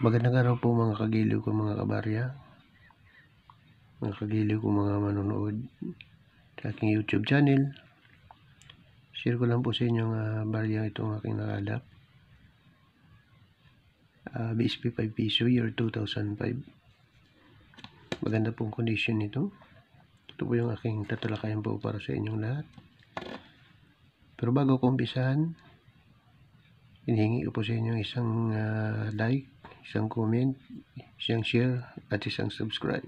Magandang araw po mga kagiliw ko mga kabarya, mga kagiliw ko mga manonood sa aking YouTube channel. Share ko lang po sa inyo barya itong aking nakalap. BSP 5 piso year 2005. Maganda pong condition nito. Ito po yung aking tatalakayan po para sa inyong lahat. Pero bago ko umpisahan, hinihingi ko po sa inyo isang like, isang comment, isang share at isang subscribe.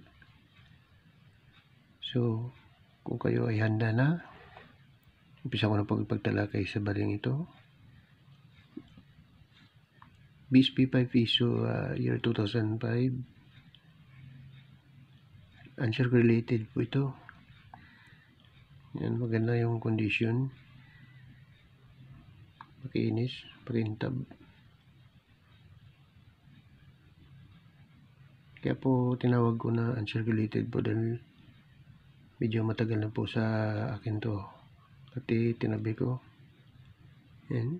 So, kung kayo ay handa na, umpisa ko na po ipagtalakay sa baryang ito. BSP 5 piso year 2005. Answer related po ito. Yan, maganda yung condition. Makinis, pakintab. Kaya po tinawag ko na uncirculated po dahil medyo matagal na po sa akin to. Pati tinabi ko. Yan.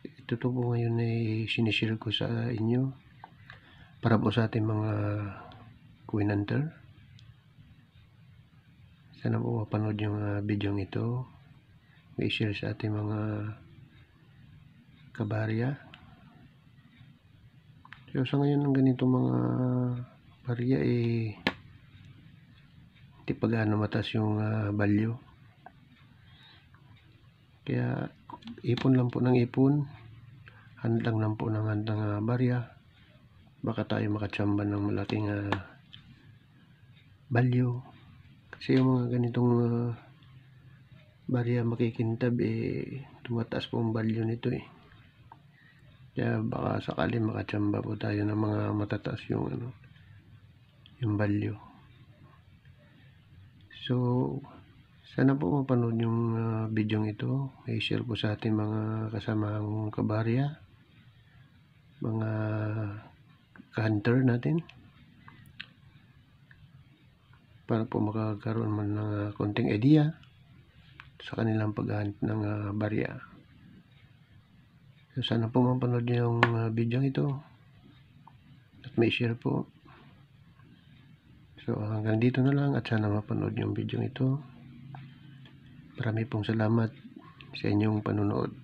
Ito po ngayon ay sinishare ko sa inyo para po sa ating mga Quinanter. Sana po mapanood yung video ito. May share sa ating mga kabarya. So sa ngayon ng ganito mga barya hindi pa gaano mataas yung value. Kaya ipon lang po ng ipon, handlang lang po ng handlang barya. Baka tayo makatsamba ng malaking value. Kasi yung mga ganitong barya makikintab tumataas po ang value nito Kaya baka sakali makatsamba po tayo ng mga matataas yung yung value. So sana po mapanood yung video ito. I-share po sa ating mga kasamang kabarya, mga ka-hunter natin, para po makakaroon man ng konting idea sa kanilang pag-hunt ng barya. So sana po mapanood yung video ito at may share po. So hanggang dito na lang at sana mapanood yung video ito. Marami pong salamat sa inyong panunood.